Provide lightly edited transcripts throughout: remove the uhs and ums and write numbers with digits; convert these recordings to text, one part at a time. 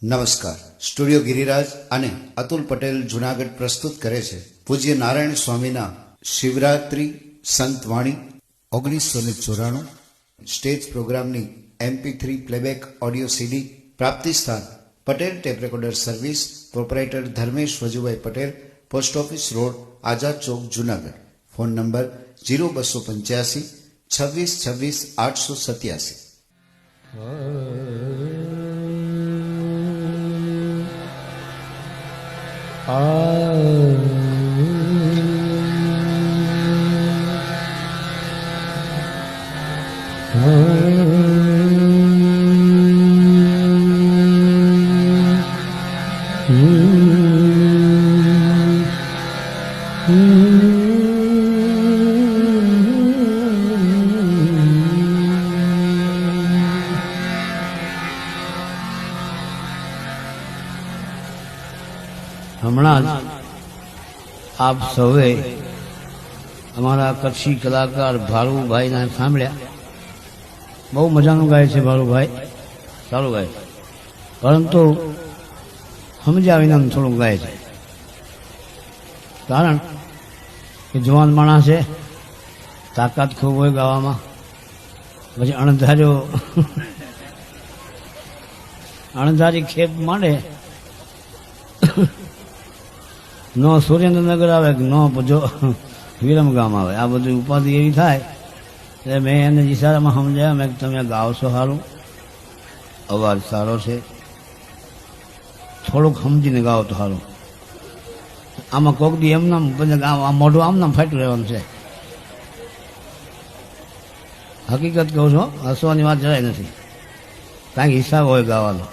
નમસ્કાર. સ્ટુડિયો ગિરિરાજ અને અતુલ પટેલ જુનાગઢ પ્રસ્તુત કરે છે પૂજ્ય નારાયણ સ્વામીના શિવરાત્રિ સંતવાણી 1994 સ્ટેજ પ્રોગ્રામની MP3 પ્લેબેક ઓડિયો CD. પ્રાપ્તિ સ્થાન Patel tape recorder service, proprietor Dharmesh Vajubhai Patel, post office road, Azad Chowk, Junagadh. Phone number 0285 26 26 887. હમણાં જ આપ સૌએ અમારા કચ્છી કલાકાર ભાલુભાઈને સાંભળ્યા. બહુ મજાનું ગાય છે ભાલુભાઈ, સારું ગાય, પરંતુ સમજ્યા વિના થોડું ગાય છે. કારણ કે જવાન માણસ છે, તાકાત ખૂબ હોય ગાવામાં. પછી અણધારી ખેપ માંડે, નો સુરેન્દ્રનગર આવે કે નો જો વિરમગામ આવે, આ બધી ઉપાધિ એવી થાય. એટલે મેં એને ઈશારામાં સમજાયા, મેં તમે ગાવશો સારું, અવાજ સારો છે, થોડુંક સમજીને ગાઓ તો સારું. આમાં કોક દી એમ નામ મોઢું આમ નામ ફાટ્યું રહેવાનું છે. હકીકત કહું છું, હસવાની વાત જરાય નથી. કાંઈક હિસાબ હોય ગાવાનો.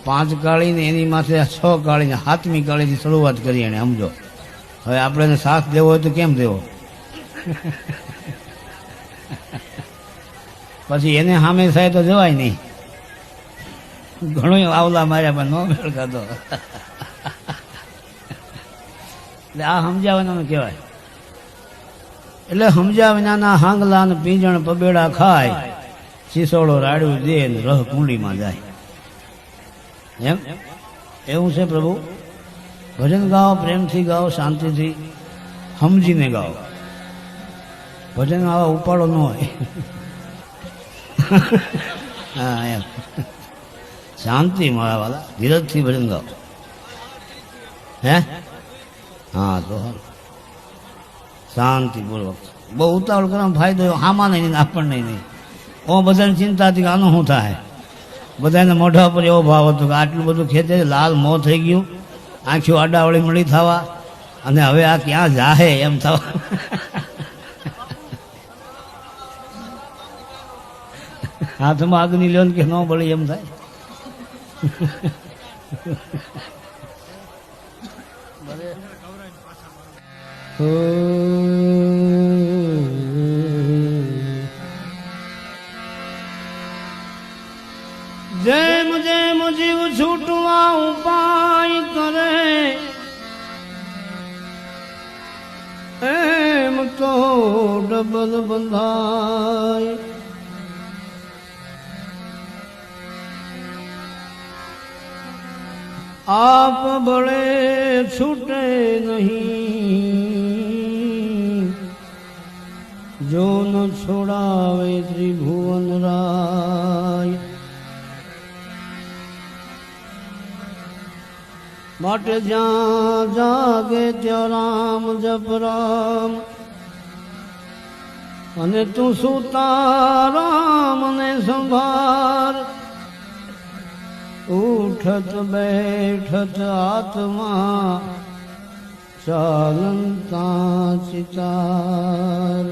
5 કાળીને એની માથે 6 કાળીને 7મી કાળીથી શરૂઆત કરી એને, સમજો. હવે આપણે એને સાથ દેવો હોય તો કેમ દેવો? પછી એને સામે થાય તો જવાય નહીં. ઘણો આવલા માર્યા પણ નો મેળ ખાધો. એટલે આ સમજ્યા વિનાનું કહેવાય. એટલે સમજ્યા વિનાના હાંગલા ને પીંજણ પબેડા ખાય, ચીસોડો રાડ્યું દે ને રહ કુંડીમાં જાય. એમ એવું છે પ્રભુ. ભજન ગાઓ, પ્રેમથી ગાઓ, શાંતિથી સમજીને ગાઓ. ભજન આવા ઉપાડો ન હોય. હા એમ શાંતિ મારા વાલા, ધીરજથી ભજન ગાઓ. હે હા તો શાંતિપૂર્વક. બહુ ઉતાવળ કરવામાં ફાયદો આમાં નહીં, આપણને નહીં. ઓ બધાની ચિંતા હતી કે આનું શું થાય. બધાને મોઢા પર એવો ભાવ હતો કે આટલું બધું ખેતે લાલ મોં થઈ ગયું, આંખીઓ આડાવળી મળી થવા, અને હવે આ ક્યાં જાહે એમ થવા. હાથમાં આગની લ્યો કે ન બળી એમ થાય. જેમ જેમ જીવ છૂટવા ઉપાય કરે, એમ તો ડબલ બંધાય. આપ બળે છૂટે નહીં, જો ન છોડાવે ત્રિભુવન રાય. માટે જ્યાં જાગે ત્યાં રામ જપ રામ, અને તું સુતા રામ ને સંભાર. ઉઠત બેઠત આત્મા ચાલંતા ચિતાર.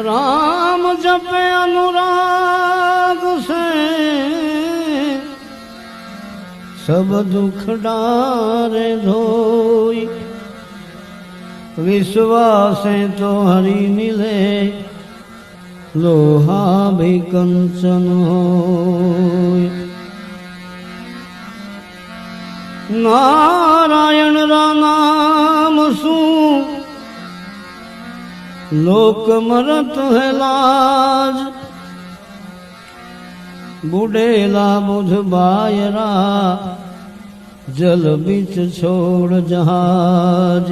રામ જપે અનુરાગ સે, સબ દુઃખ ડારે ધોઈ. વિશ્વાસે તો હરી મિલે, લોહા ભી કંચન હોય. નારાયણ રા નામ શું લોક મરત હે લાજ, બુડેલા બુધ બાયરા જલ બીચ છોડ જહાજ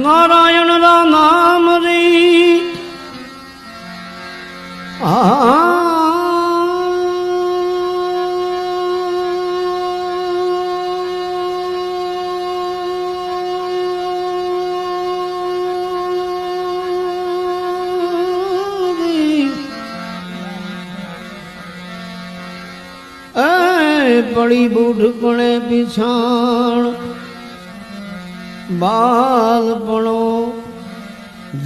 નારાયણ રા નામ રી પડી બુઢ પણે પીછાણ બાલપણો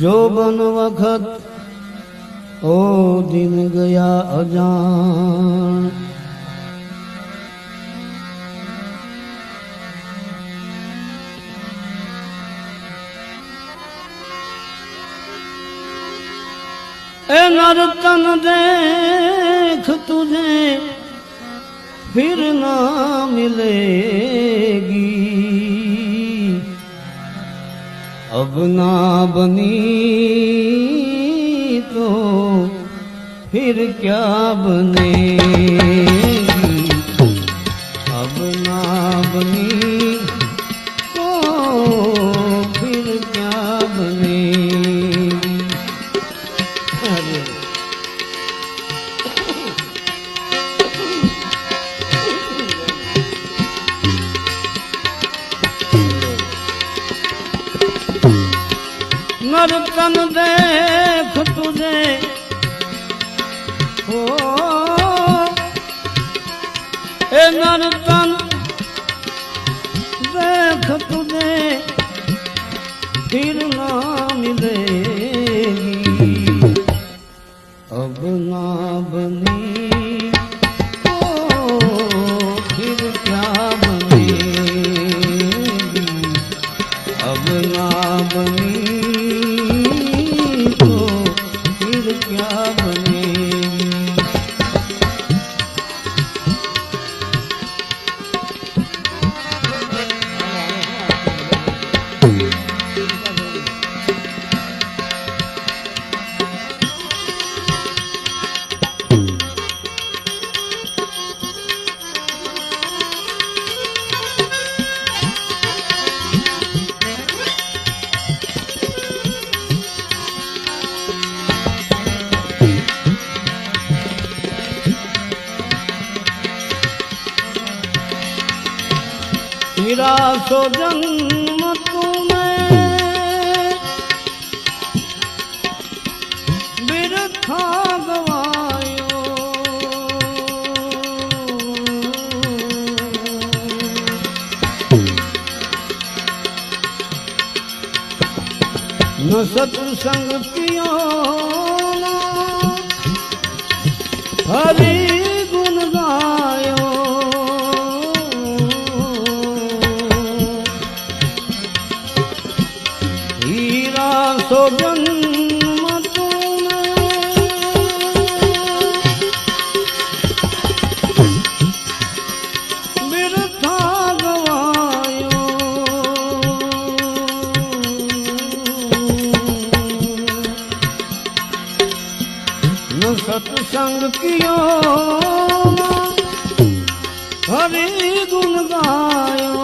જોબન વખત ઓ દિન ગયા અજાણ એ નરતન દેખ તુझे फिर ना मिलेगी अब ना बनी तो फिर क्या बनेगी अब ना बनी तो फिर क्या बनेगी अरे नरतन देख तुझे हो ए नरतन देख तुझे फिर ना मिलेगी अब ना बनी तो फिर क्या बनेगी अब ना बनी क्या बनेगी मेरा सो जन्म तूने बिरथा गवायो न सत्संग पियो हरि गुण गायो सो जन्म तूने बिरथा गवायो न सत्संग कियो हरि गुण गायो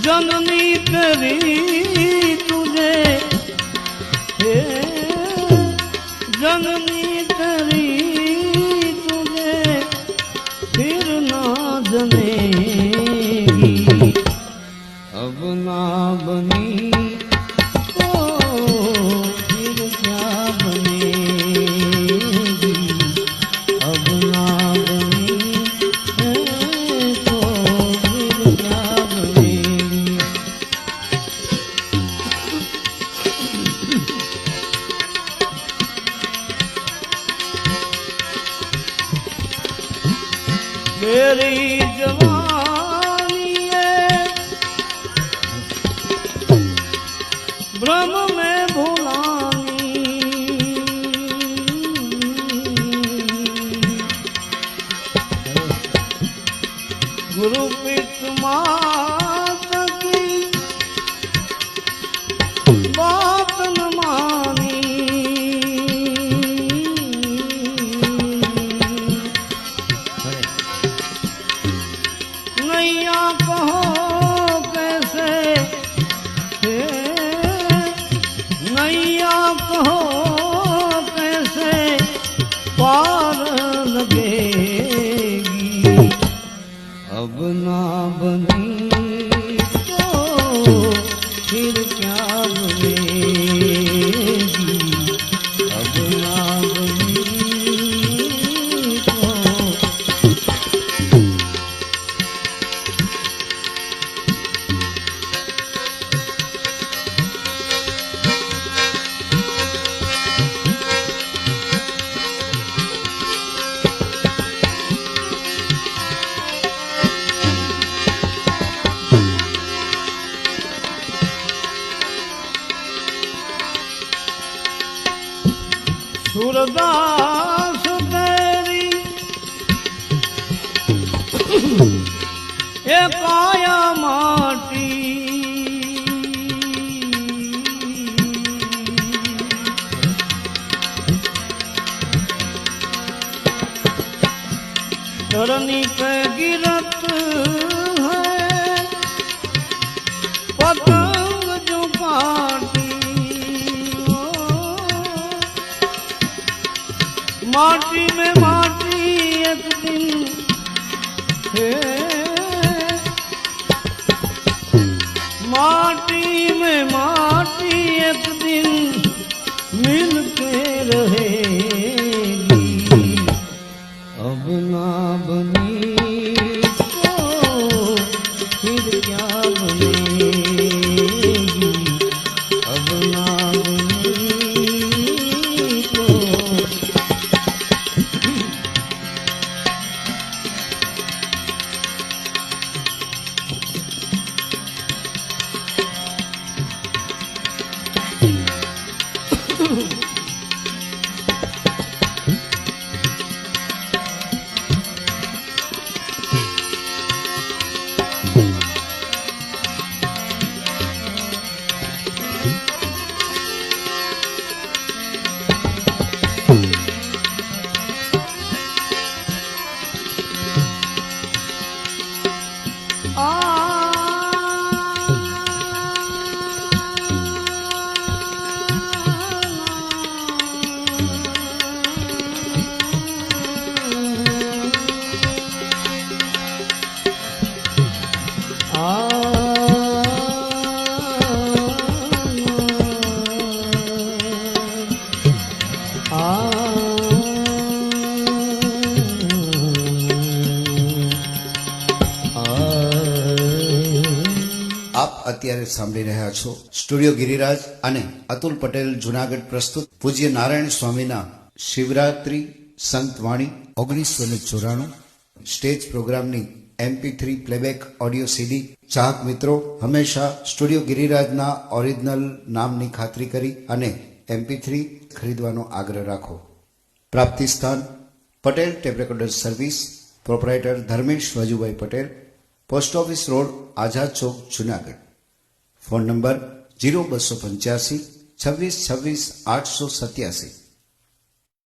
जननी तेरी तुझे जननी तेरी तुझे फिर ना जनेगी अब ना बनी तो फिर क्या बनेगी अब ना बनी तो फिर क्या बनेगी मेरी जवानी भ्रम में भुलानी गुरु पित मात की बात न मानी कहो कैसे पार लगेगी, अब ना बनी तो फिर क्या बनेगी, अब ना बनी तो। सूरदास तेरी ए काया माटी, धरनी पे गिरत है पतंग जो काटी, माटी में माटी एक दिन है, माटी में माटी एक दिन मिलके रहेगी, अब ना बनी तो फिर क्या बनेगी, अब ना बनी तो। આપ અત્યારે સાંભળી રહ્યા છો સ્ટુડિયો ગિરિરાજ અને અતુલ પટેલ જુનાગઢ પ્રસ્તુત પૂજ્ય નારાયણ સ્વામીના શિવરાત્રી સંત વાણી 1994 સ્ટેજ પ્રોગ્રામની MP3 પ્લેબેક ઓડિયો CD. ચાહક મિત્રો હંમેશા સ્ટુડિયો ગિરિરાજના ઓરિજિનલ નામની ખાતરી કરી અને MP3 ખરીદવાનો આગ્રહ રાખો. પ્રાપ્તિ સ્થાન Patel tape recorder service, proprietor Dharmesh Vajubhai Patel, post office road, Azad Chowk, Junagadh. Phone number 0285 26 26 887.